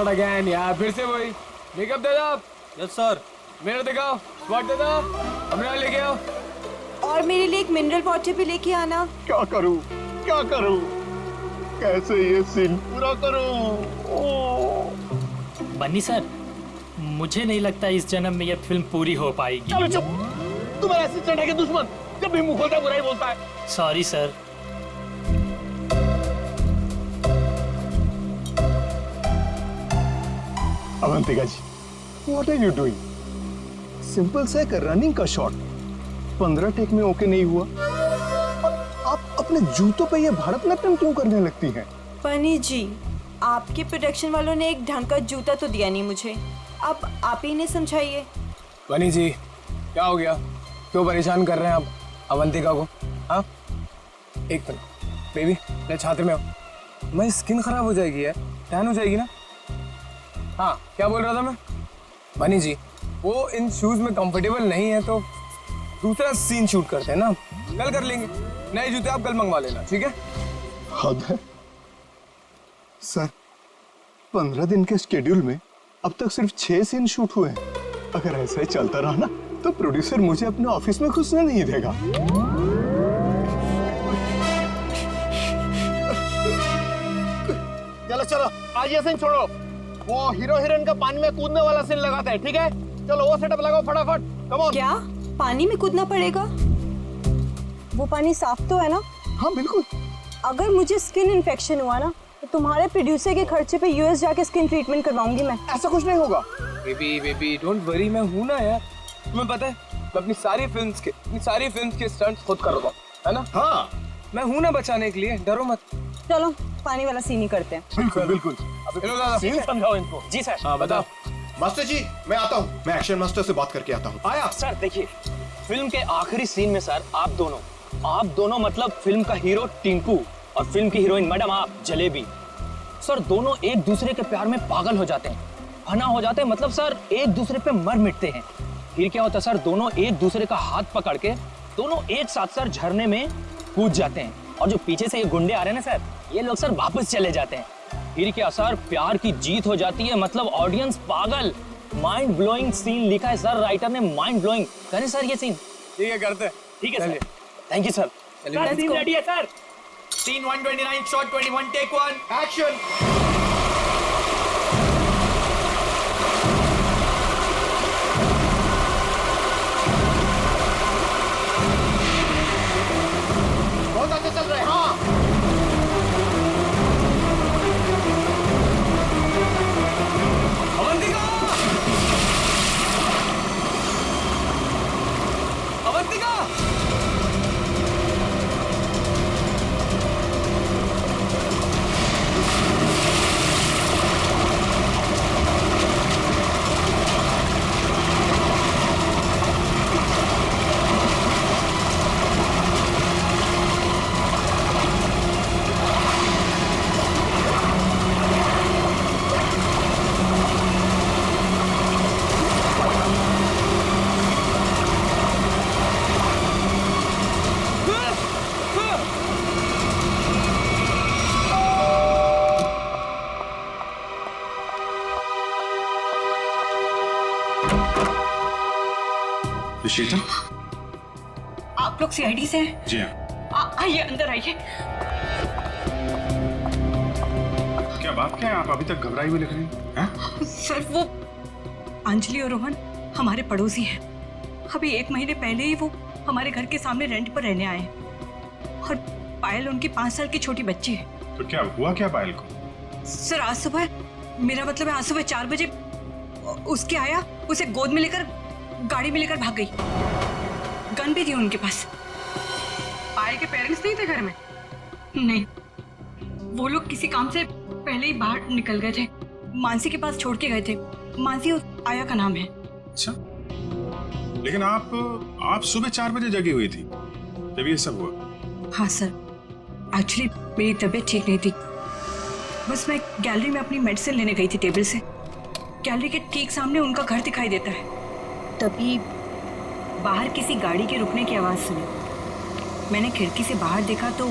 Not again यार, फिर से वही। मेकअप दे दो। Yes sir. मेरा दिखाओ, स्पॉट दे दो, हमरा लेके आओ। और मेरे लिए एक मिनरल वाटर भी लेके आना। क्या करूं, क्या करूं, कैसे ये सीन पूरा करूं? बन्नी सर, मुझे नहीं लगता इस जन्म में ये फिल्म पूरी हो पाएगी। चलो चुप, तुम्हारा असिस्टेंट है कि दुश्मन? जब भी मुंह खोलता है बुराई बोलता है। Sorry sir. Avantika ji, what are you doing? Simple सा एक रनिंग का शॉट 15 टेक में ओके नहीं हुआ और आप अपने जूतों पे ये भारतनाट्यम क्यों करने लगती हैं? बनी जी, आपके प्रोडक्शन वालों ने एक ढंग का जूता तो दिया नहीं मुझे, अब आप ही ने समझाइए। बनी जी, क्या हो गया? क्यों परेशान कर रहे हैं आप अवंतिका को? हाँ, एक मिनट बेबी, मैं छात्र में हूँ। मैं स्किन खराब हो जाएगी यार, टैन हो जाएगी ना। हाँ, क्या बोल रहा था मैं? बनी जी, वो इन शूज में कंफर्टेबल नहीं है तो दूसरा सीन शूट करते हैं ना, कल कर लेंगे। नए जूते आप कल मंगवा लेना, ठीक है? हद है सर, 15 दिन के शेड्यूल में अब तक सिर्फ 6 सीन शूट हुए हैं। अगर ऐसा ही चलता रहा ना तो प्रोड्यूसर मुझे अपने ऑफिस में घुसने नहीं देगा। चलो चलो, आज ये सीन छोड़ो, वो हीरो हीरोइन का पानी में कूदने वाला सीन लगाते हैं, ठीक है? चलो वो सेटअप लगाओ फटाफट, कम ऑन। क्या पानी में कूदना पड़ेगा? वो पानी साफ तो है ना? हाँ बिल्कुल। अगर मुझे स्किन इन्फेक्शन हुआ ना तो तुम्हारे प्रोड्यूसर के खर्चे पे यूएस जाके स्किन ट्रीटमेंट करवाऊंगी मैं। ऐसा कुछ नहीं होगा। बेबी डोंट वरी, मैं हूं ना यार। तुम्हें पता है, मैं अपनी सारी फिल्म्स के स्टंट्स खुद कर रहा हूं, है ना? हाँ मैं हूं ना बचाने के लिए, डरो मत। चलो पानी वाला सीन ही करते हैं। बिल्कुल बिल्कुल। चलो दादा, सीन समझाओ इनको। जी सर। हाँ बताओ। मास्टर जी, मैं आता हूँ, मैं एक्शन मास्टर से बात करके आता हूँ। आया सर देखिए, फिल्म के आखिरी सीन में सर आप दोनों मतलब फिल्म का हीरो टिंकू और फिल्म की हीरोइन मैडम आप जलेबी, सर दोनों एक दूसरे के प्यार में पागल हो जाते हैं, फना हो जाते हैं, मतलब सर एक दूसरे पे मर मिटते हैं। फिर क्या होता है सर, दोनों एक दूसरे का हाथ पकड़ के दोनों एक साथ सर झरने में कूद जाते हैं, और जो पीछे से ये गुंडे आ रहे हैं ना सर, ये लोग सर वापस चले जाते हैं। फिर क्या सर, प्यार की जीत हो जाती है, मतलब ऑडियंस पागल। माइंड ब्लोइंग सीन लिखा है सर राइटर ने, माइंड ब्लोइंग। करें सर ये सीन? ठीक है, करते हैं। ठीक है sir, thank you sir. Scene ready है sir. Scene 129 shot 21 take 1 action. बहुत अच्छे चल रहे हैं। हाँ, अवंतिका, अवंतिका, शीतल, आप लोग सीआईडी से हैं? जी हाँ। आइए अंदर आइए। क्या बात क्या है, आप अभी तक घबराई हुई लग रही हैं? सर वो अंजलि और रोहन हमारे पड़ोसी हैं। अभी 1 महीने पहले ही वो हमारे घर के सामने रेंट पर रहने आए हैं, और पायल उनकी 5 साल की छोटी बच्ची है। तो क्या हुआ क्या पायल को? सर आज सुबह, मेरा मतलब है आज सुबह 4 बजे उसके आया, उसे गोद में लेकर गाड़ी में लेकर भाग गई। गन भी थी उनके पास। पायल के पेरेंट्स नहीं थे घर में? नहीं, वो लोग किसी काम से पहले ही बाहर निकल गए थे, मानसी के पास छोड़ के गए थे। मानसी उस आया का नाम है। अच्छा, लेकिन आप सुबह 4 बजे जगी हुई थी जब ये सब हुआ? हाँ सर, एक्चुअली मेरी तबीयत ठीक नहीं थी, बस मैं गैलरी में अपनी मेडिसिन लेने गई थी टेबल से। गैलरी के ठीक सामने उनका घर दिखाई देता है, तभी बाहर किसी गाड़ी के रुकने की आवाज़ सुनी। मैंने खिड़की से बाहर देखा तो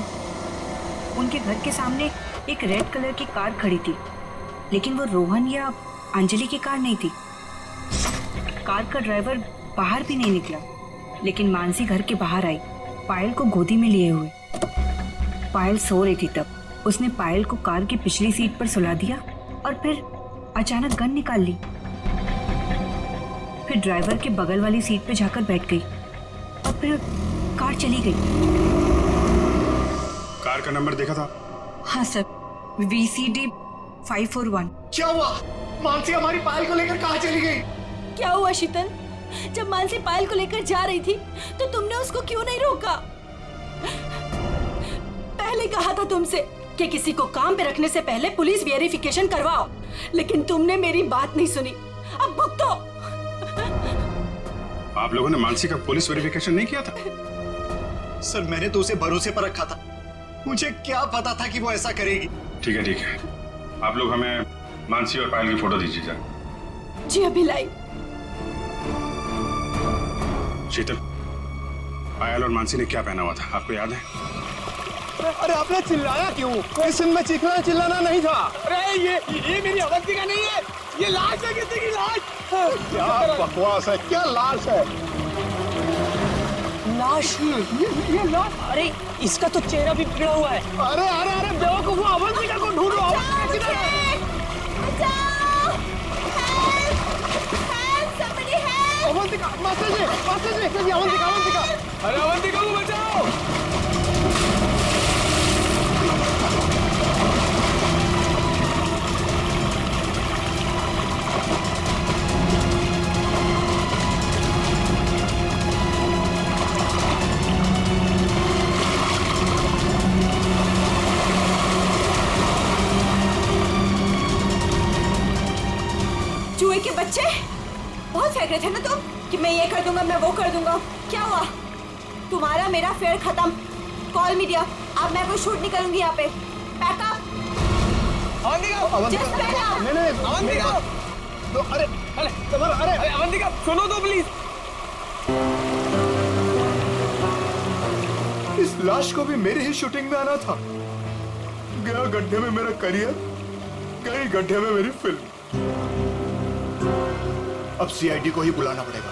उनके घर के सामने एक रेड कलर की कार खड़ी थी। लेकिन वो रोहन या अंजलि की कार नहीं थी। कार का ड्राइवर बाहर भी नहीं निकला, लेकिन मानसी घर के बाहर आई, पायल को गोदी में लिए हुए। पायल सो रही थी तब उसने पायल को कार की पिछली सीट पर सुला दिया और फिर अचानक गन निकाल ली। फिर ड्राइवर के बगल वाली सीट पर जाकर बैठ गई और फिर कार चली गई। कार का नंबर देखा था? हाँ सर, VCD 541। क्या हुआ? मानसी हमारी पायल को लेकर कहाँ चली गई? क्या हुआ शीतल? जब मानसी पायल को लेकर जा रही थी तो तुमने उसको क्यों नहीं रोका? पहले कहा था तुमसे कि किसी को काम पे रखने से पहले पुलिस वेरिफिकेशन करवाओ, लेकिन तुमने मेरी बात नहीं सुनी। अब भुगतो। आप लोगों ने मानसी का पुलिस वेरिफिकेशन नहीं किया था? सर मैंने तो उसे भरोसे पर रखा था, मुझे क्या पता था कि वो ऐसा करेगी। ठीक है, आप लोग हमें मानसी और पायल की फोटो दीजिए जरा। जी अभी लाई। शीतल, पायल और मानसी ने क्या पहना हुआ था आपको याद है? अरे आपने चिल्लाया क्यों? इस सीन में चीखना चिल्लाना नहीं था। अरे ये मेरी अवंतिका नहीं है, ये लाश है, किसी की लाश। क्या बकवास है, क्या लाश है? लाश? ये लाश? अरे इसका तो चेहरा भी बिगड़ा हुआ है। अरे अरे अरे बेवकूफ, अवंतिका को ढूंढो। अवंतिका किधर है? अवंतिका, मास्टर जी, अवंतिका। अरे अवंतिका को बचाओ। चूहे के बच्चे, बहुत फेंक रहे थे ना तुम कि मैं ये कर दूंगा, मैं वो कर दूंगा। क्या हुआ? तुम्हारा मेरा फेयर खत्म। कॉल मीडिया, अब मैं कोई शूट नहीं करूंगी यहाँ पे। पैकअप। अवंतिका, नहीं, अवंतिका। अरे अवंतिका सुनो तो प्लीज। इस लाश को भी मेरी ही शूटिंग में आना था। गया गड्ढे में मेरा करियर, गई गड्ढे में मेरी फिल्म। अब CID को ही बुलाना पड़ेगा।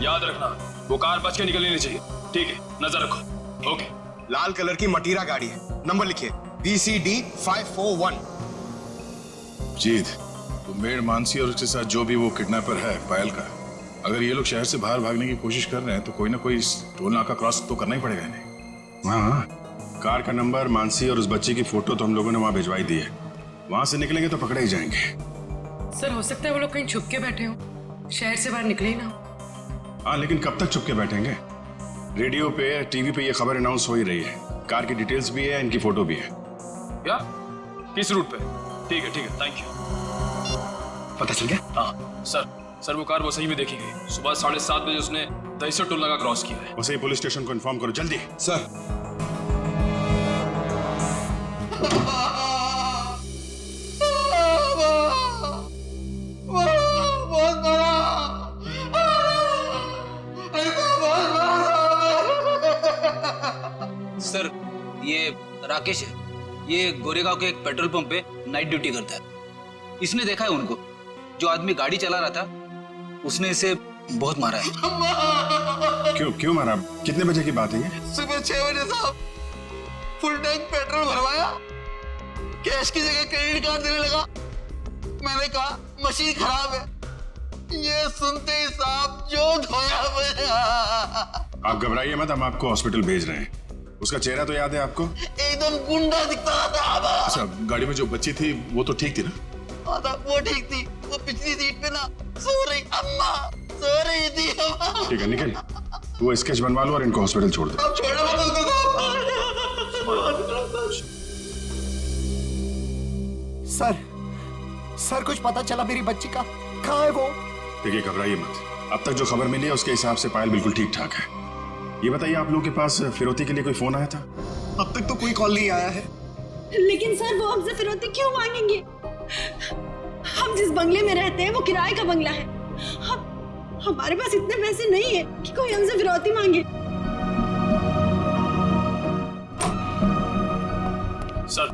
याद रखना, वो कार बच के निकलनी नहीं चाहिए। ठीक है, नजर रखो। ओके। लाल कलर की मटीरा गाड़ी है, नंबर लिखिए VCD 541। जीत, तो मेड मानसी और उसके साथ जो भी वो किडनैपर है पायल का, अगर ये लोग शहर से बाहर भागने की कोशिश कर रहे हैं तो कोई ना कोई टोल नाका क्रॉस तो करना ही पड़ेगा इन्हें। हाँ, कार का नंबर, मानसी और उस बच्चे की फोटो तो हम लोगों ने वहां भिजवाई दी है। वहां से निकलेंगे तो पकड़े ही जाएंगे। सर हो सकता है वो लोग कहीं छुप के बैठे हो, शहर से बाहर निकले ही ना। हाँ, लेकिन कब तक चुप के बैठेंगे? रेडियो पे, टीवी पे ये खबर अनाउंस हो ही रही है। कार की डिटेल्स भी है, इनकी फोटो भी है। क्या? किस रूट पे? ठीक है, थैंक यू। पता चल गया? हाँ सर, वो कार वो सही में देखी गई। सुबह 7:30 बजे उसने दहीसर टोल नाका क्रॉस किया है। उसे पुलिस स्टेशन को इन्फॉर्म करो जल्दी। सर, सर, ये राकेश है। ये गोरेगांव के एक पेट्रोल पंप पे नाइट ड्यूटी करता है। इसने देखा है उनको। जो आदमी गाड़ी चला रहा था उसने इसे बहुत मारा है। क्यों मारा? कितने बजे की बात है ये? सुबह 6 बजे साहब, फुल टैंक पेट्रोल भरवाया, कैश की जगह क्रेडिट कार्ड देने लगा। मैंने कहा मशीन खराब है। ये सुनते ही साहब जो धोया मेरा। आप घबराइए मत, हम आपको हॉस्पिटल भेज रहे हैं। उसका चेहरा तो याद है आपको? एकदम गुंडा दिखता था। अच्छा, गाड़ी में जो बच्ची थी वो तो ठीक थी ना? वो ठीक थी। वो पिछली सीट पे ना सो रही अम्मा, सो रही थी अम्मा। ठीक है, निकल। वो स्केच बनवा लो और इनको हॉस्पिटल छोड़ दो। अब छोड़ो मत उसको सर, कुछ पता चला मेरी बच्ची का? कहाँ है वो? देखिए, घबराइए मत। अब तक जो खबर मिली है उसके हिसाब से पायल बिल्कुल ठीक ठाक है। ये बताइए, आप लोगों के पास फिरौती के लिए कोई फोन आया था? अब तक तो कोई कॉल नहीं आया है। लेकिन सर वो हमसे फिरौती क्यों मांगेंगे? हम जिस बंगले में रहते हैं वो किराए का बंगला है। हमारे पास इतने पैसे नहीं है कि कोई हमसे फिरौती मांगे। सर,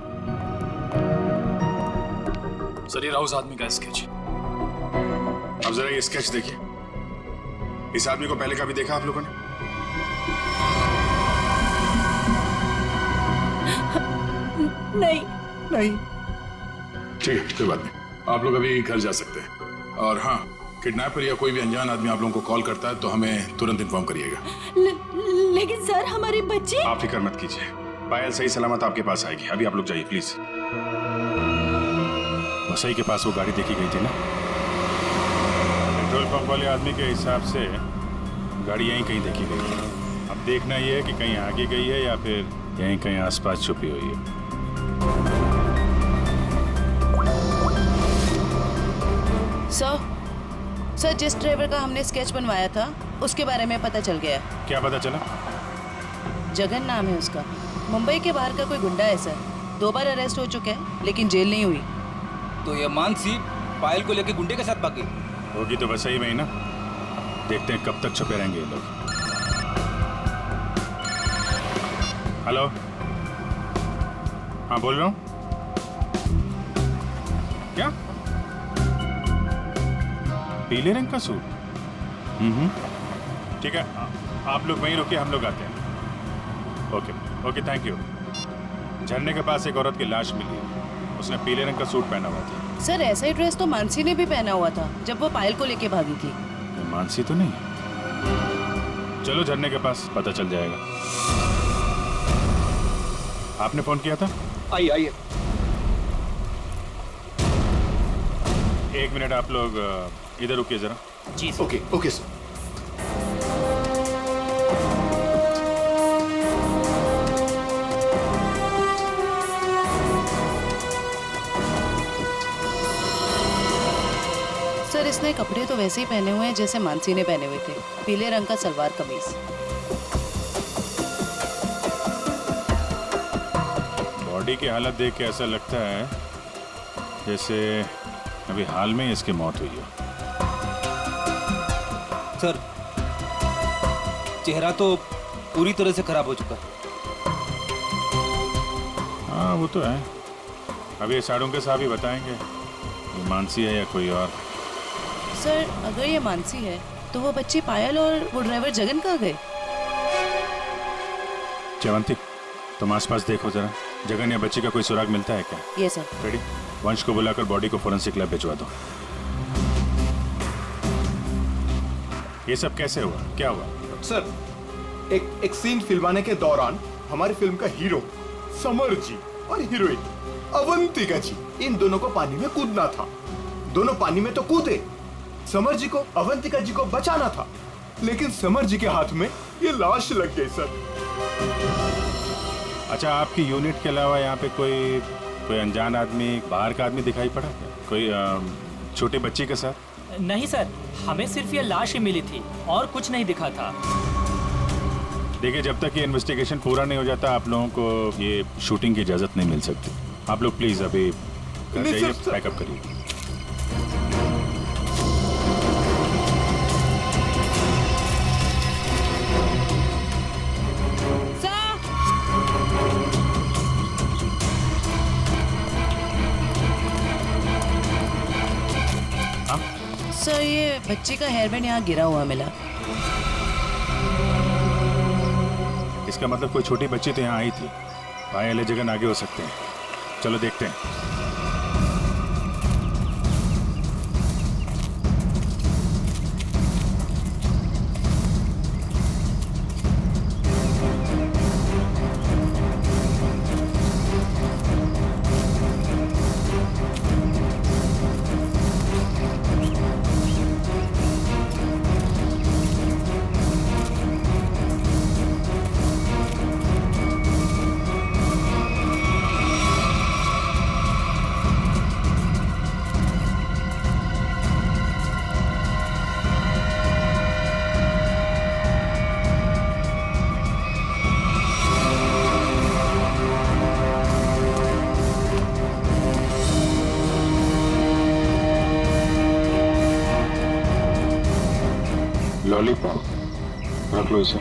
सर ये रहा उस आदमी का स्केच। अब जरा ये स्केच देखिए। इस आदमी को पहले कभी देखा आप लोगों ने? नहीं। नहीं। ठीक है, कोई बात नहीं, आप लोग अभी घर जा सकते हैं। और हाँ, किडनैपर या कोई भी अनजान आदमी आप लोगों को कॉल करता है तो हमें तुरंत इन्फॉर्म करिएगा। लेकिन सर हमारे बच्चे। आप फिक्र मत कीजिए, पायल सही सलामत आपके पास आएगी। अभी आप लोग जाइए प्लीज। वसई के पास वो गाड़ी देखी गई थी ना? पेट्रोल पंप वाले आदमी के हिसाब से गाड़ी यहीं कहीं देखी गई है। अब देखना ये है कि कहीं आगे गई है या फिर यहीं कहीं आसपास छुपी हुई है। सर जिस ड्राइवर का हमने स्केच बनवाया था उसके बारे में पता चल गया। क्या पता चला? जगन नाम है उसका। मुंबई के बाहर का कोई गुंडा है सर। 2 बार अरेस्ट हो चुका है लेकिन जेल नहीं हुई। तो ये मानसी पायल को लेके गुंडे के साथ भागी होगी तो वैसा ही में ही ना। देखते हैं कब तक छुपे रहेंगे ये लोग। हेलो, हाँ बोल रहा हूँ। क्या? पीले रंग का सूट? ठीक है, आप लोग वहीं रुकिए, हम लोग आते हैं। Okay okay, thank you. झरने के पास एक औरत की लाश मिली है। उसने पीले रंग का सूट पहना हुआ था। सर ऐसा ही ड्रेस तो मानसी ने भी पहना हुआ था जब वो पायल को लेके भागी थी। मानसी तो नहीं है। चलो झरने के पास, पता चल जाएगा। आपने फोन किया था? आइए आइए। 1 मिनट, आप लोग इधर रुकिए जरा। जी ओके ओके सर। सर इसने कपड़े तो वैसे ही पहने हुए हैं जैसे मानसी ने पहने हुए थे। पीले रंग का सलवार कमीज। बॉडी की हालत देख के ऐसा लगता है जैसे अभी हाल में इसकी मौत हुई है। सर चेहरा तो पूरी तरह से खराब हो चुका है। हाँ वो तो है। अभी ये साड़ों के साहब ही बताएंगे ये मानसी है या कोई और। सर अगर ये मानसी है तो वो बच्ची पायल और वो ड्राइवर जगन कहाँ गए? जयवंती, तुम आसपास देखो जरा। जगन या बच्ची का कोई सुराग मिलता है क्या? ये सर। रेडी? वंश को बुलाकर बॉडी को फोरेंसिक लैब भिजवा दो। ये सब कैसे हुआ? क्या हुआ? सर एक सीन फिल्माने के दौरान हमारी फिल्म का हीरो समर जी और हीरोइन अवंतिका जी, इन दोनों को पानी में कूदना था। दोनों पानी में तो कूदे। समर जी को अवंतिका जी को बचाना था, लेकिन समर जी के हाथ में ये लाश लग गई सर। अच्छा, आपकी यूनिट के अलावा यहाँ पे कोई अनजान आदमी, बाहर का आदमी दिखाई पड़ा क्या? कोई छोटी बच्ची के साथ? नहीं सर, हमें सिर्फ ये लाश ही मिली थी और कुछ नहीं दिखा था। देखिए, जब तक ये इन्वेस्टिगेशन पूरा नहीं हो जाता आप लोगों को ये शूटिंग की इजाजत नहीं मिल सकती। आप लोग प्लीज अभी घर जाइए, पैकअप करिए। सर ये बच्ची का हेयरबैंड यहाँ गिरा हुआ मिला। इसका मतलब कोई छोटी बच्ची तो यहाँ आई थी। पायल जगन आगे हो सकते हैं। चलो देखते हैं। लॉलीपॉप रख लो इसे।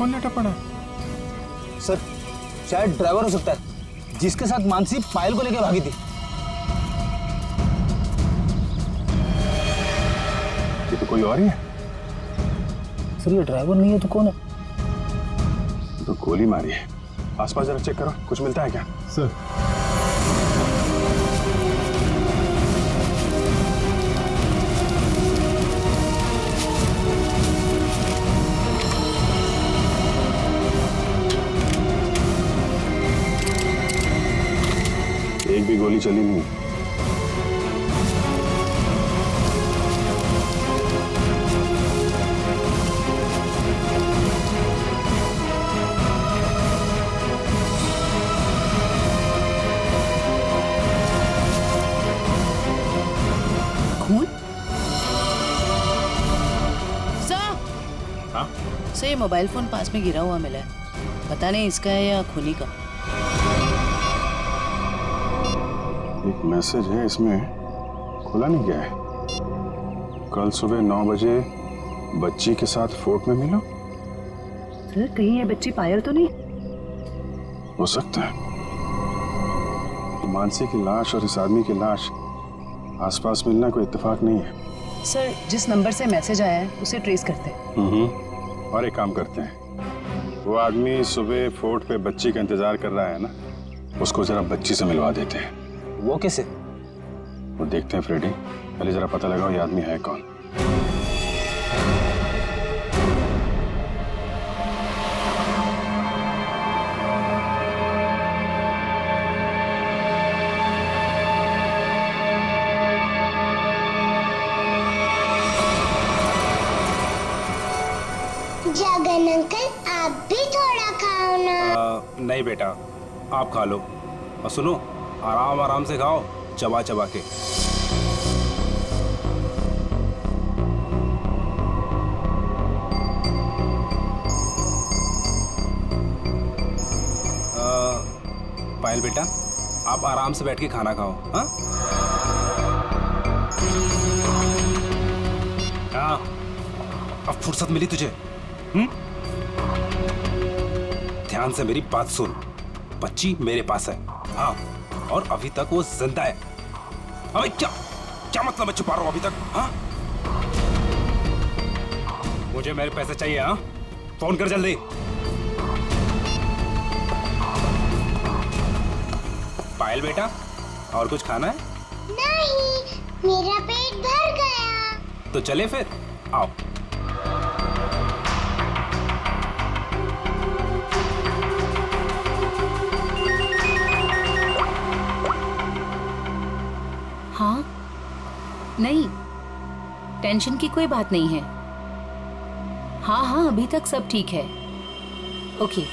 कौन लेटा पड़ा? सर शायद ड्राइवर हो सकता है जिसके साथ मानसी पायल को लेकर भागी थी। ये तो कोई और ही है। सर ये ड्राइवर नहीं है तो कौन है? तो गोली मारी है। आसपास जरा चेक करो, कुछ मिलता है क्या? सर एक भी गोली चली नहीं। खून? सर हाँ? सर ये मोबाइल फोन पास में गिरा हुआ मिला है, पता नहीं इसका है या खूनी का। एक मैसेज है इसमें, खुला नहीं गया है। कल सुबह 9 बजे बच्ची के साथ फोर्ट में मिलो। सर कहीं ये बच्ची पायल तो नहीं? हो सकता है। मानसी की लाश और इस आदमी की लाश आसपास मिलना कोई इत्तेफाक नहीं है। सर जिस नंबर से मैसेज आया है उसे ट्रेस करते हैं। और एक काम करते हैं, वो आदमी सुबह फोर्ट पे बच्ची का इंतजार कर रहा है ना, उसको जरा बच्ची से मिलवा देते हैं। वो कैसे? वो देखते हैं फ्रेडी, पहले जरा पता लगाओ ये आदमी है कौन। जगन अंकल आप भी थोड़ा खाओ ना। नहीं बेटा, आप खा लो। और सुनो, आराम आराम से खाओ, चबा चबा के। पायल बेटा, आप आराम से बैठ के खाना खाओ। हाँ हाँ, अब फुर्सत मिली तुझे? ध्यान से मेरी बात सुन, बच्ची मेरे पास है। हाँ, और अभी तक वो जिंदा है। अबे क्या क्या मतलब है छुपा रहा हूं अभी तक? हाँ, मुझे मेरे पैसे चाहिए। हाँ, फोन कर जल्दी। पायल बेटा, और कुछ खाना है? नहीं, मेरा पेट भर गया। तो चले फिर, आओ। हाँ नहीं, टेंशन की कोई बात नहीं है। हाँ हाँ अभी तक सब ठीक है। ओके।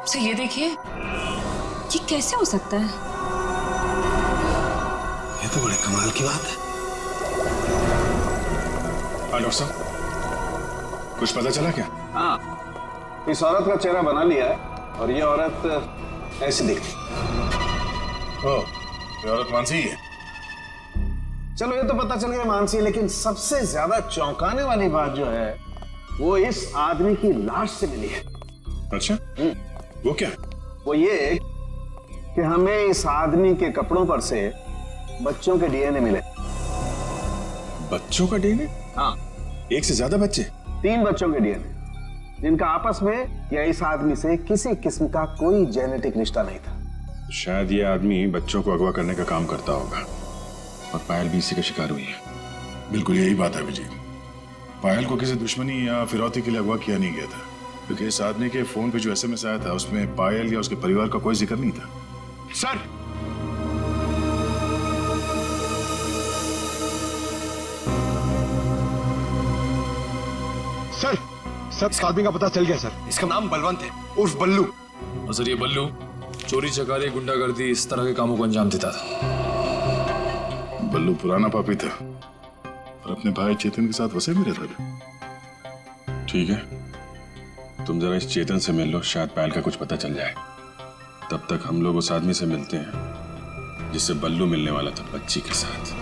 सर ये देखिए, ये कैसे हो सकता है? ये तो बड़े कमाल की बात है। हाँ डॉक्टर साहब, कुछ पता चला क्या? हाँ, इस औरत का चेहरा बना लिया है और ये औरत ऐसी दिखती। ओह, ये औरत मानसी ही है। चलो ये तो पता चल गया मानसी, लेकिन सबसे ज्यादा चौंकाने वाली बात जो है वो इस आदमी की लाश से मिली है। अच्छा, वो क्या? वो ये कि हमें इस आदमी के कपड़ों पर से बच्चों के डीएनए मिले। बच्चों का डीएनए? हाँ, एक से ज्यादा बच्चे? 3 बच्चों के डीएनए, जिनका आपस में या इस आदमी से किसी किस्म का कोई जेनेटिक रिश्ता नहीं था। शायद ये आदमी बच्चों को अगवा करने का काम करता होगा और पायल भी इसी का शिकार हुई है। बिल्कुल यही बात है अभिजीत। पायल को किसी दुश्मनी या फिरौती के लिए अगवा किया नहीं गया था, क्योंकि इस आदमी के फोन पे जो एसएमएस आया था उसमें पायल या उसके परिवार का कोई जिक्र नहीं था। सर, सर इस आदमी का पता चल गया सर। इसका नाम बलवंत है, उर्फ बल्लू। और सर ये बल्लू चोरी चकारी गुंडागर्दी इस तरह के कामों को अंजाम देता था। बल्लू पुराना पापी था और अपने भाई चेतन के साथ वैसे भी रहता था। ठीक है, तुम जरा इस चेतन से मिल लो, शायद पायल का कुछ पता चल जाए। तब तक हम लोग उस आदमी से मिलते हैं जिससे बल्लू मिलने वाला था बच्ची के साथ।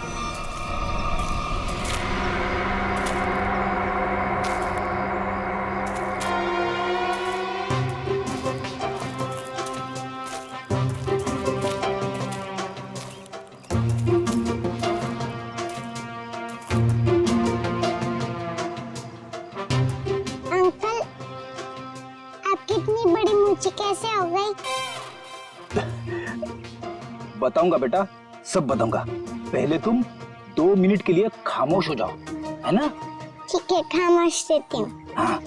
अंकल, आपकी इतनी बड़ी मूंछें कैसे हो गई? बताऊंगा बेटा, सब बताऊंगा। पहले तुम 2 मिनट के लिए खामोश हो जाओ, है ना? ठीक है, खामोश रहती हूँ। हाँ।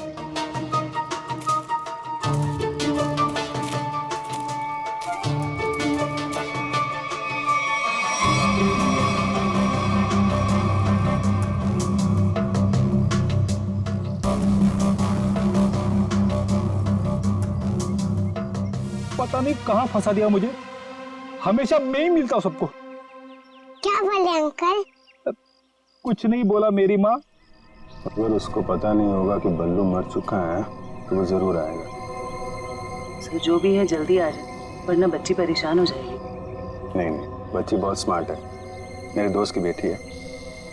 पता नहीं कहाँ फंसा दिया मुझे, हमेशा मैं ही मिलता हूँ सबको। क्या बोले अंकल? कुछ नहीं बोला मेरी माँ। अगर उसको पता नहीं होगा कि बल्लू मर चुका है तो वो जरूर आएगा। सर जो भी है जल्दी आ जाए, वरना बच्ची परेशान हो जाएगी। नहीं नहीं, बच्ची बहुत स्मार्ट है, मेरे दोस्त की बेटी है,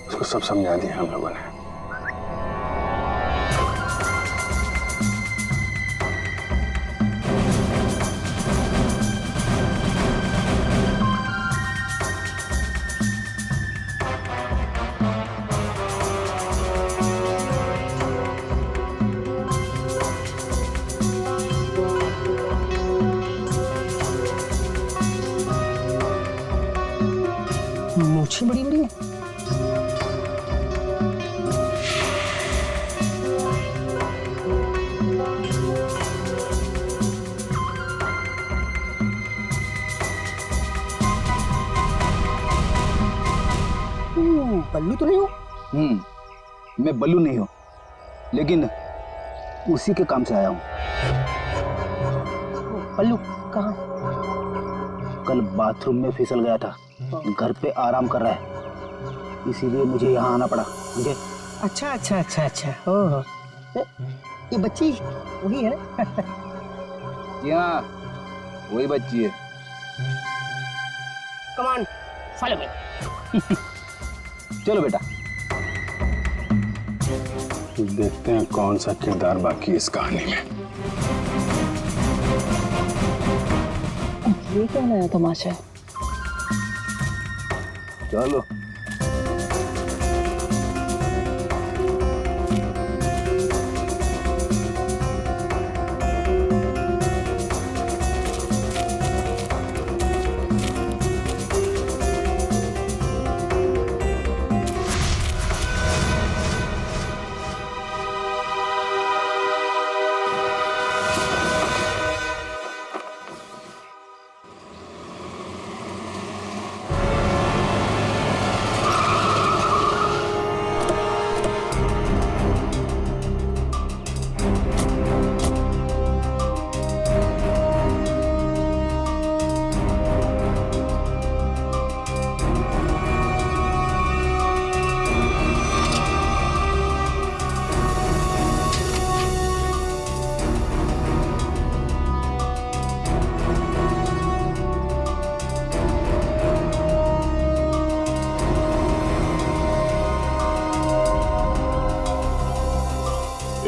उसको सब समझा दिया हम लोगों ने। मूछें बड़ी बड़ी है। बल्लू तो नहीं हो? मैं बल्लू नहीं हूँ, लेकिन उसी के काम से आया हूँ। बल्लू कहाँ? कल बाथरूम में फिसल गया था, घर पे आराम कर रहा है, इसीलिए मुझे यहाँ आना पड़ा। मुझे अच्छा अच्छा अच्छा अच्छा, ओह ये बच्ची वही है? जी हाँ, वही बच्ची है। कमान फॉलो मी। चलो बेटा, देखते हैं कौन सा किरदार बाकी है इस कहानी में। ये क्या नया तमाशा है? चलो।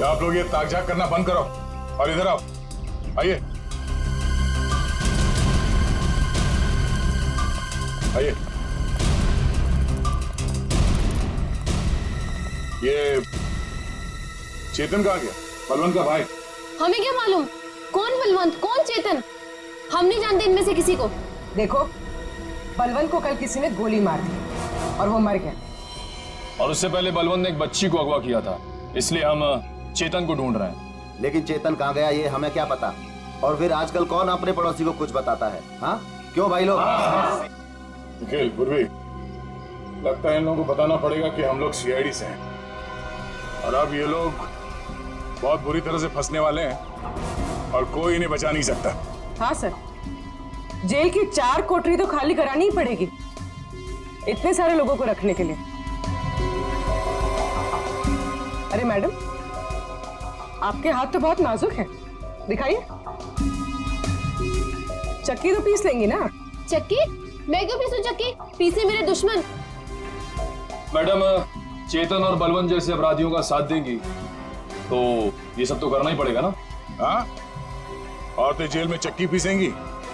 आप लोग ये ताक झाक करना बंद करो और इधर आओ, आइए। आइए। ये चेतन कहाँ गया? बलवंत का भाई। हमें क्या मालूम कौन बलवंत कौन चेतन, हम नहीं जानते इनमें से किसी को। देखो, बलवंत को कल किसी ने गोली मार दी और वो मर गया। और उससे पहले बलवंत ने एक बच्ची को अगवा किया था, इसलिए हम चेतन को ढूंढ रहे हैं। लेकिन चेतन कहाँ गया ये हमें क्या पता। और फिर आजकल कौन अपने पड़ोसी को कुछ बताता है? हाँ क्यों भाई लोग? निखिल, पूर्वी, लगता है इन लोगों को बताना पड़ेगा कि हम लोग सीआईडी से हैं और अब ये लोग बहुत बुरी तरह से फंसने वाले हैं और कोई इन्हें बचा नहीं सकता। हाँ सर, जेल की 4 कोठरी तो खाली करानी ही पड़ेगी इतने सारे लोगों को रखने के लिए। अरे मैडम, आपके हाथ तो बहुत नाजुक है, दिखाइए। चक्की तो पीस लेंगी ना? चक्की? मैं क्यों पीसूं चक्की? पीसे मेरे दुश्मन। मैडम, चेतन और बलवंत जैसे अपराधियों का साथ देंगी तो ये सब तो करना ही पड़ेगा ना। हाँ, औरतें जेल में चक्की पीसेंगी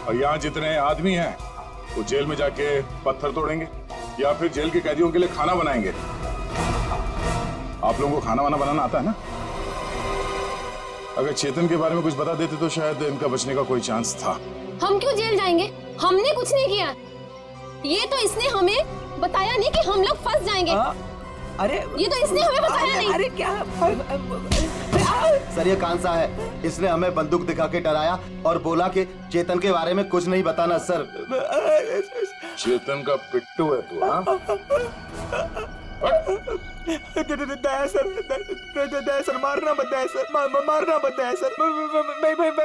और यहाँ जितने आदमी हैं वो जेल में जाके पत्थर तोड़ेंगे या फिर जेल के कैदियों के लिए खाना बनाएंगे। आप लोगों को खाना वाना बनाना आता है ना? अगर चेतन के बारे में कुछ बता देते तो शायद इनका बचने का कोई चांस था। हम क्यों जेल जाएंगे? हमने कुछ नहीं किया। ये तो इसने हमें बताया नहीं कि हम लोग फंस जाएंगे। अरे ये तो इसने हमें बताया नहीं। अरे क्या? सर ये कान सा है, इसने हमें बंदूक दिखा के डराया और बोला कि चेतन के बारे में कुछ नहीं बताना। सर चेतन का पिट्टू है तू? हाँ, दया सर, मारना मत दया सर, मारना मत दया सर।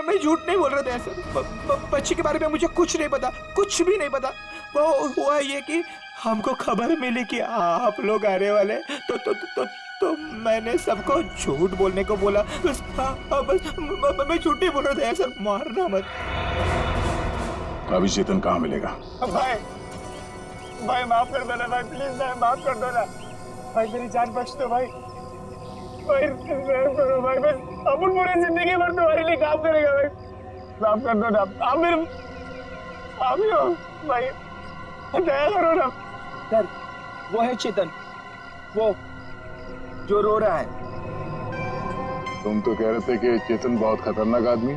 मैं झूठ नहीं बोल रहा दया सर। बच्ची के बारे में मुझे कुछ नहीं पता, कुछ भी नहीं पता। वो हुआ ये कि हमको खबर मिली कि आप लोग आने वाले, तो मैंने सबको झूठ बोलने को बोला। बस मैं झूठ नहीं बोल रहा दया सर, मारना मत। अभी चेतन कहाँ मिलेगा? भाई माफ कर दो ना भाई, प्लीज भाई माफ कर दो ना भाई, मेरी जान बख्श दो भाई। भाई करो भाई, बस अपन पूरी जिंदगी भर तुम्हारे लिए काम करेगा भाई। माफ कर दो ना, आप मेरे आप ही हो भाई, दया करो ना। सर वो है चेतन, वो जो रो रहा है। तुम तो कह रहे थे कि चेतन बहुत खतरनाक आदमी,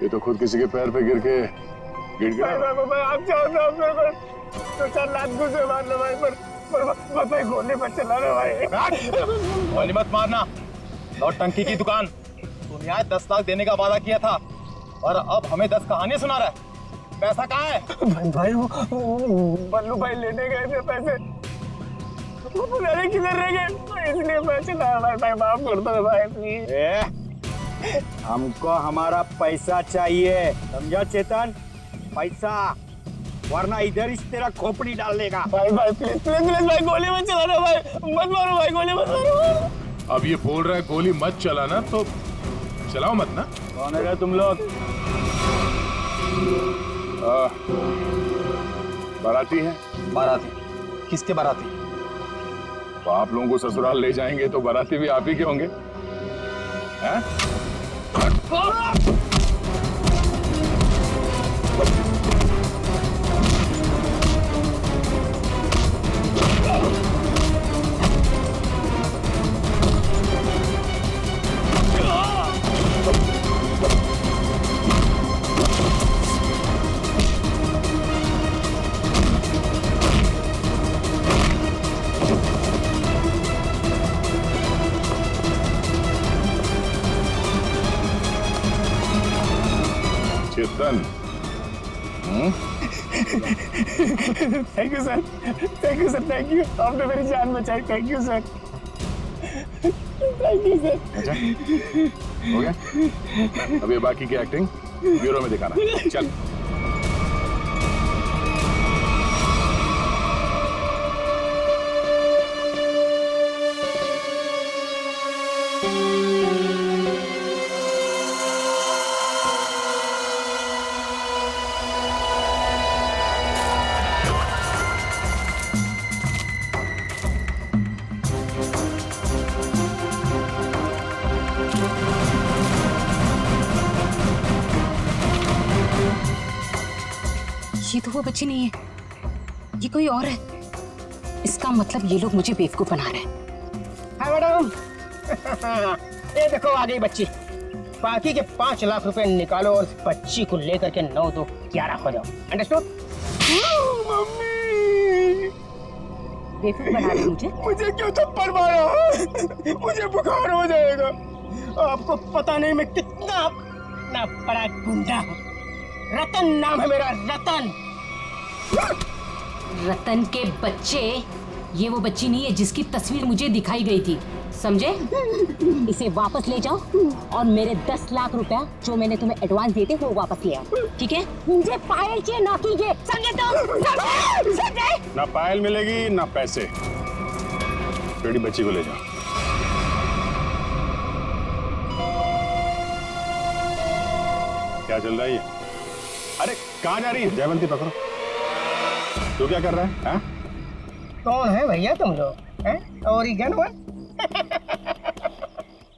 ये तो खुद किसी के पैर पे गिर के गिर गया। भाई आप चाहो तो आप मेरे को 2-4 लाख गुस्से मार लो भाई, पर भाई गोली मत चला रहे भाई। गोली मत मारना, नौटंकी की दुकान। तुम यहाँ 10 लाख देने का वादा किया था और अब हमें 10 कहानियां सुना रहा है। पैसा कहाँ है? भाई वो बल्लू भाई लेने गए थे पैसे, वो पता नहीं किधर रह गए, इसलिए मैं चला भाई, माफ कर दो भाई प्लीज। हमको हमारा पैसा चाहिए, समझा चेतन? पैसा, वरना इधर इस तेरा खोपड़ी डाल देगा। भाई प्लीज भाई, गोली मत चलाना भाई, मत मारो भाई, गोली मत मारो। अब ये बोल रहा है गोली मत चलाना, तो चलाओ मत ना। कौन है तुम लोग? बाराती है। बाराती? किसके बाराती? तो आप लोगों को ससुराल ले जाएंगे तो बाराती भी आप ही के होंगे। हैं? Chetan, thank you sir, thank you sir, thank you. आपने मेरी जान बचाई, thank you sir, thank you sir. अच्छा हो गया, अब ये बाकी की एक्टिंग ब्यूरो में दिखाना। चल। ये तो वो बच्ची नहीं है ये कोई और है। इसका मतलब ये लोग मुझे बेवकूफ बना रहे हैं। हाँ मैडम, ये देखो आ गई बच्ची। बाकी के 5 लाख रुपए निकालो और बच्ची को लेकर के 9 2 11 हो जाओ। अंडरस्टूड? बेवकूफ बना रहे मुझे। मुझे क्यों थप्पड़ मारा? मुझे बुखार हो जाएगा। आपको पता नहीं मैं कितना बड़ा गुंडा हूँ। रतन नाम है मेरा, रतन। रतन के बच्चे, ये वो बच्ची नहीं है जिसकी तस्वीर मुझे दिखाई गई थी, समझे? इसे वापस ले जाओ और मेरे 10 लाख रुपया जो मैंने तुम्हें एडवांस दिए थे वो वापस ले आओ, ठीक है? मुझे पायल चाहिए, ना कीजिए, समझे तुम? समझे? ना पायल मिलेगी ना पैसे। बेटी बच्ची को ले जाओ। क्या चल रहा है ये? अरे कहाँ जा रही है? जयवंती पकड़ो। तू क्या कर रहा है? हाँ? कौन है भैया तुम लोग? ओरिगन हुआ?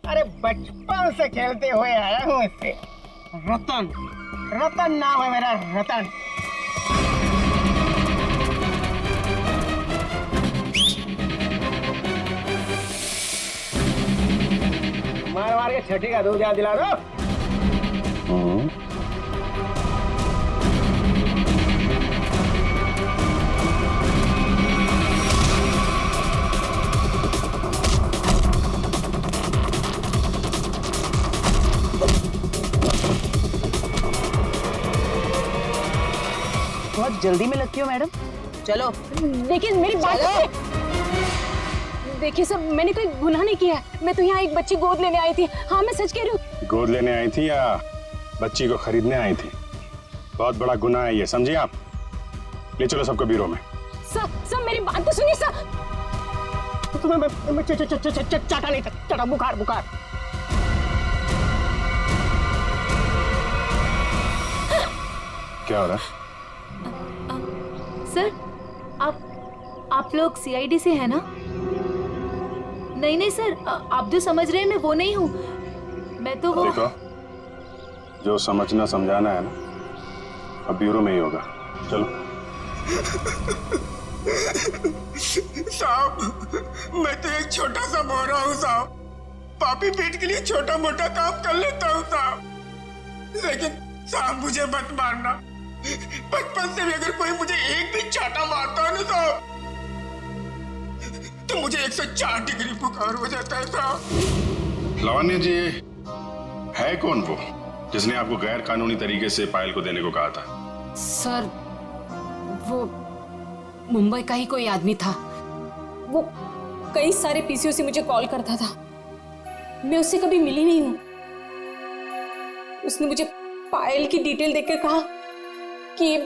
अरे बचपन से खेलते हुए आया हूँ इससे। रतन, रतन नाम है मेरा, रतन। मार मार के छठी का दूध याद दिला दो। बहुत जल्दी में लगती हो मैडम। चलो देखिए मेरी बात। देखिए सर, मैंने कोई गुनाह नहीं किया है। मैं तो यहाँ एक बच्ची गोद लेने आई थी। हाँ मैं सच कह रही हूँ। गोद लेने आई थी या बच्ची को खरीदने आई थी? बहुत बड़ा गुनाह है ये, समझिए आप। ले चलो सबको ब्यूरो में। सर मेरी बात तो सुनिए सर। तुम्हें चाटा नहीं, चाटा बुखार बुखार। क्या हो रहा है? सर, आप लोग सीआईडी से हैं ना? नहीं नहीं सर, आप जो समझ रहे हैं मैं वो नहीं हूँ। मैं तो वो। देखो, जो समझना समझाना है ना, अब ब्यूरो में ही होगा। चलो। साहब, मैं तो एक छोटा सा मोहरा हूँ साहब। पापी पेट के लिए छोटा मोटा काम कर लेता हूँ साहब। लेकिन साहब मुझे मत मारना। बचपन से भी अगर कोई मुझे एक भी चाटा मारता है ना साहब, तो मुझे 104 डिग्री बुखार हो जाता है साहब। लावण्य जी, है कौन वो जिसने आपको गैर कानूनी तरीके से पायल को देने को कहा था? सर, वो मुंबई का ही कोई आदमी था। वो कई सारे पीसीओ से मुझे कॉल करता था। मैं उससे कभी मिली नहीं हूँ। उसने मुझे पायल की डिटेल देकर कहा कि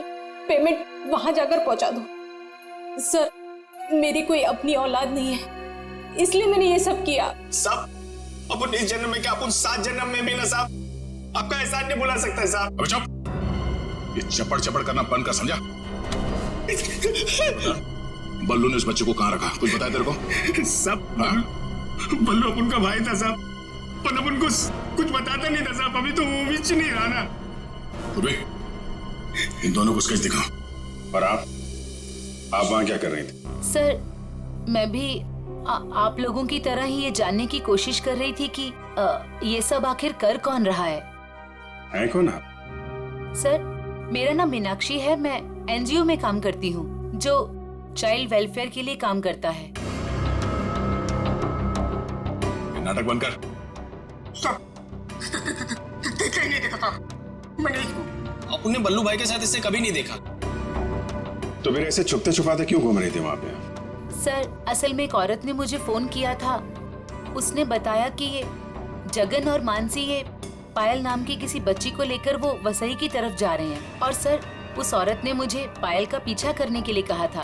पेमेंट वहां जाकर पहुंचा दो। सर, मेरी कोई अपनी औलाद नहीं है, इसलिए मैंने ये सब किया। साहब, अपन इस जन्म में क्या, अपन 7 जन्म में भी ना साहब आपका एहसान नहीं भुला सकता है साहब। अब चुप, ये चपड़ चपड़ करना बंद कर, समझा? बल्लू ने उस बच्चे को कहाँ रखा, कुछ बताया तेरे को? सब बल्लू अपन का भाई था साहब, पर अपन को कुछ बताता नहीं था साहब। अभी तो वो भी नहीं रहा ना। इन दोनों को स्केच दिखाओ। और आप वहां क्या कर रही थी? सर, मैं भी आप लोगों की तरह ही ये जानने की कोशिश कर रही थी कि ये सब आखिर कर कौन रहा है। है कौन आप? सर, मेरा नाम मीनाक्षी है। मैं एनजीओ में काम करती हूँ जो चाइल्ड वेलफेयर के लिए काम करता है। नाटक बंद कर। सब देखा ही नहीं देखा था मैंने इसको। अपने बल्लू भाई के साथ इससे कभी नहीं देखा। तो फिर ऐसे छुपते छुपाते क्यों घूम रही थी वहां पे? सर, असल में एक औरत ने मुझे फोन किया था। उसने बताया कि ये जगन और मानसी ये पायल नाम की किसी बच्ची को लेकर वो वसई की तरफ जा रहे हैं। और सर, उस औरत ने मुझे पायल का पीछा करने के लिए कहा था।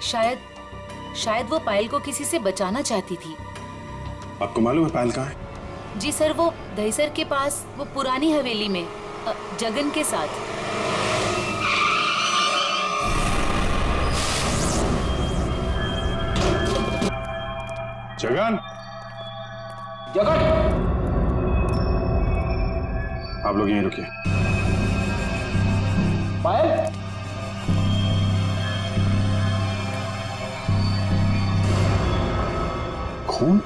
शायद वो पायल को किसी से बचाना चाहती थी। आपको मालूम है पायल कहाँ है? जी सर, वो दहीसर के पास वो पुरानी हवेली में जगन के साथ। जगन, जगन, आप लोग यहीं रुकिए। पायल, खून?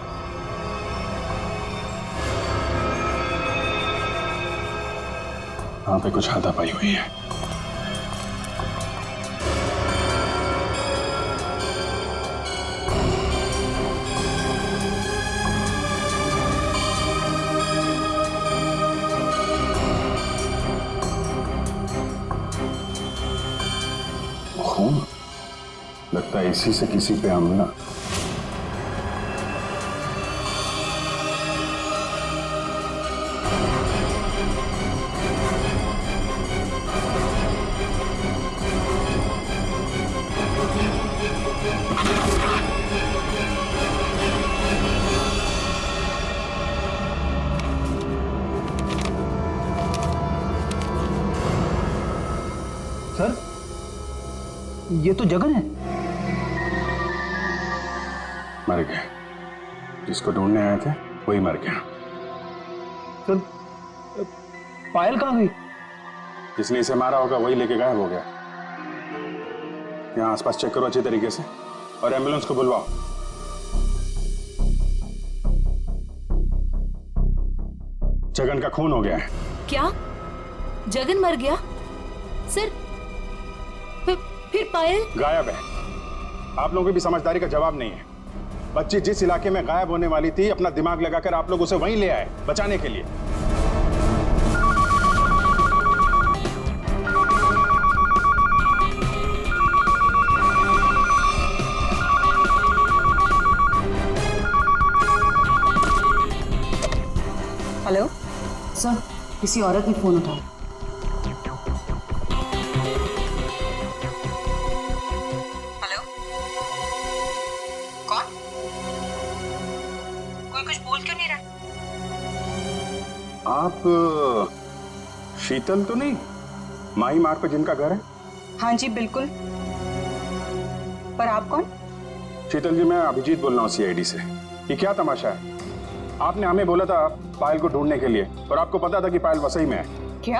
यहाँ पे कुछ हाथापाई हुई है। खून? लगता है इसी से किसी पे हमला। सर, ये तो जगन है। मर गया। जिसको ढूंढने आए थे वही मर गया। सर, पायल कहाँ गई? जिसने इसे मारा होगा वही लेके गायब हो गया। यहाँ आसपास चेक करो अच्छे तरीके से और एम्बुलेंस को बुलवाओ। जगन का खून हो गया है। क्या जगन मर गया? सर, फिर पायल गायब है। आप लोगों की भी समझदारी का जवाब नहीं है। बच्ची जिस इलाके में गायब होने वाली थी, अपना दिमाग लगाकर आप लोग उसे वहीं ले आए बचाने के लिए। हेलो सर, किसी औरत ने फोन उठाया। हेलो, कौन? कोई कुछ बोल क्यों नहीं रहा? आप शीतल तो नहीं? माही मार्ग पे जिनका घर है? हाँ जी बिल्कुल। पर आप कौन? शीतल जी, मैं अभिजीत बोल रहा हूँ सीआईडी से। ये क्या तमाशा है? आपने हमें बोला था पायल को ढूंढने के लिए और आपको पता था कि पायल वसई में है। क्या?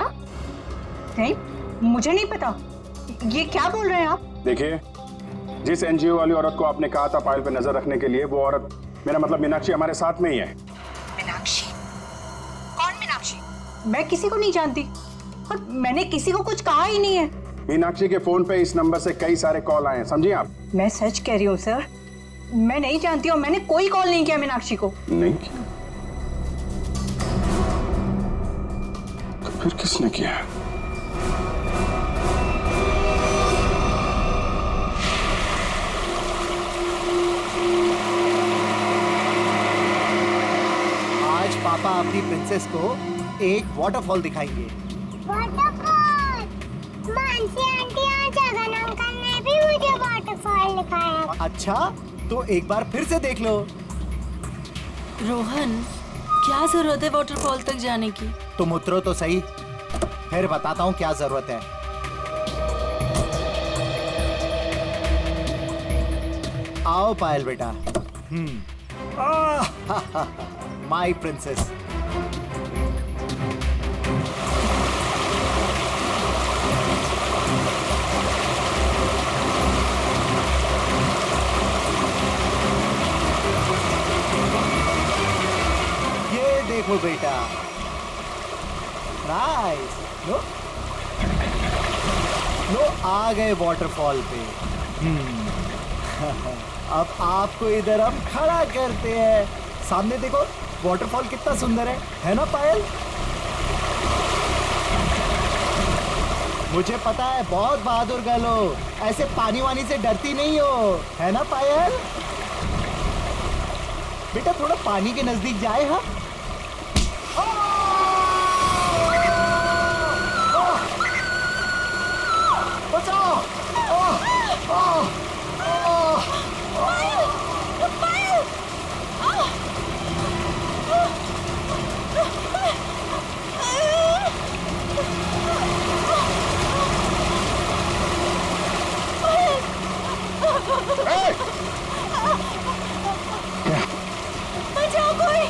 नहीं, मुझे नहीं पता। ये क्या बोल रहे हैं आप? देखिए, जिस एनजीओ वाली औरत को आपने कहा था पायल पे नजर रखने के लिए, वो औरत, मेरा मतलब मीनाक्षी, हमारे साथ में ही है। मीनाक्षी? कौन मीनाक्षी? मैं किसी को नहीं जानती और मैंने किसी को कुछ कहा ही नहीं है। मीनाक्षी के फोन पे इस नंबर से कई सारे कॉल आए हैं, समझिए आप। मैं सच कह रही हूँ सर, मैं नहीं जानती और मैंने कोई कॉल नहीं किया मीनाक्षी को। नहीं किया? तो फिर किसने किया? आज पापा अपनी प्रिंसेस को एक वाटरफॉल दिखाएंगे। वाटरफॉल? मानसी आंटी और जगन अंकल ने भी मुझे वाटरफॉल दिखाया। अच्छा, तो एक बार फिर से देख लो। रोहन, क्या जरूरत है वाटरफॉल तक जाने की? तुम उतरो तो सही, फिर बताता हूँ क्या जरूरत है। आओ पायल बेटा। My princess. ये देखो बेटा, नाइस। लो आ गए वाटरफॉल पे। अब आपको इधर हम खड़ा करते हैं। सामने देखो वाटरफॉल कितना सुंदर है ना पायल? मुझे पता है बहुत बहादुर गर्ल हो, ऐसे पानी वानी से डरती नहीं हो, है ना पायल? बेटा थोड़ा पानी के नजदीक जाए। हाँ, बचाओ। बचाओ कोई।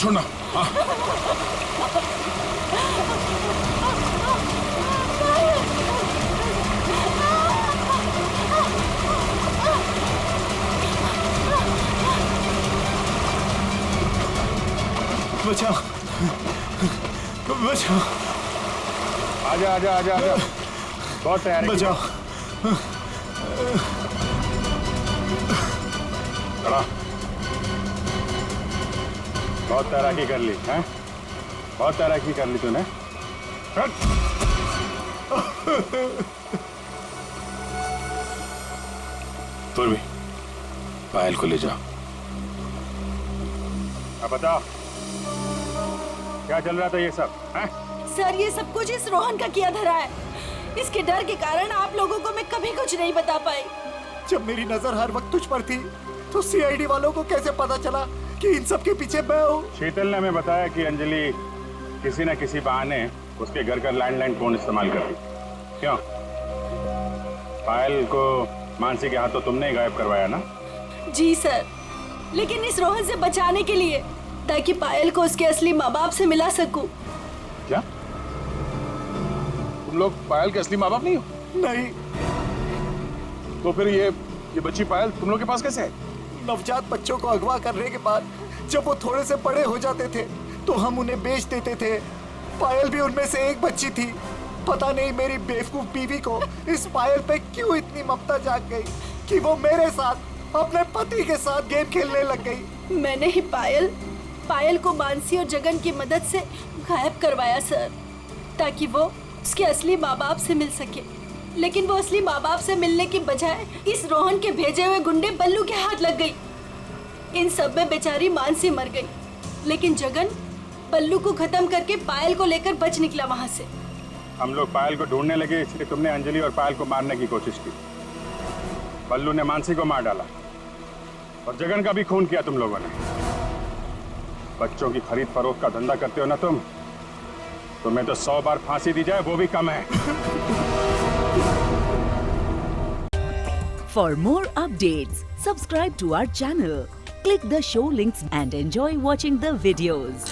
छोड़ना। हाँ बचाओ बचाओ। आजा आजा आजा आजा, बहुत तैयार है। बचाओ। चला। बहुत तैराकी कर ली हैं? बहुत तैराकी कर ली तूने। तुम भी पायल को ले जाओ। अब बताओ क्या चल रहा था ये सब हैं? सर ये सब कुछ इस रोहन का किया धरा है। इसके डर के कारण आप लोगों को मैं कभी कुछ नहीं बता पाई। जब मेरी नजर हर वक्त तुझ पर थी तो सीआईडी वालों को कैसे पता चला कि इन सब के पीछे मैं हूँ? शीतल ने हमें बताया कि अंजलि किसी न किसी बहाने उसके घर का लैंडलाइन फोन इस्तेमाल कर रही। क्यों? पायल को मानसी के हाथों तुमने ही गायब करवाया ना? जी सर, लेकिन इस रोहन से बचाने के लिए, ताकि पायल को उसके असली माँ बाप से मिला सकूं। क्या तुम लोग पायल के असली माँ बाप नहीं हो? नहीं। तो फिर ये बच्ची पायल तुम लोग के पास कैसे है? नवजात बच्चों को अगवा करने के बाद जब वो थोड़े से बड़े हो जाते थे तो हम उन्हें बेच देते थे। पायल भी उनमें से एक बच्ची थी। पता नहीं मेरी बेवकूफ बीवी को इस पायल पे क्यों इतनी ममता जाग गई कि वो मेरे साथ अपने पति के साथ गेम खेलने लग गई। मैंने ही पायल को मानसी और जगन की मदद से गायब करवाया सर, ताकि वो उसके असली माँ बाप से मिल सके। लेकिन वो असली माँ बाप से मिलने की बजाय इस रोहन के भेजे हुए गुंडे बल्लू के हाथ लग गई। इन सब में बेचारी मानसी मर गई, लेकिन जगन बल्लू को खत्म करके पायल को लेकर बच निकला वहाँ से। हम लोग पायल को ढूंढने लगे, इसलिए तुमने अंजलि और पायल को मारने की कोशिश की। बल्लू ने मानसी को मार डाला और जगन का भी खून किया तुम लोगों ने। बच्चों की खरीद फरोख्त का धंधा करते हो ना तुम, तुम्हें तो 100 बार फांसी दी जाए वो भी कम है। For more updates, subscribe to our channel, click the show links and enjoy watching the videos.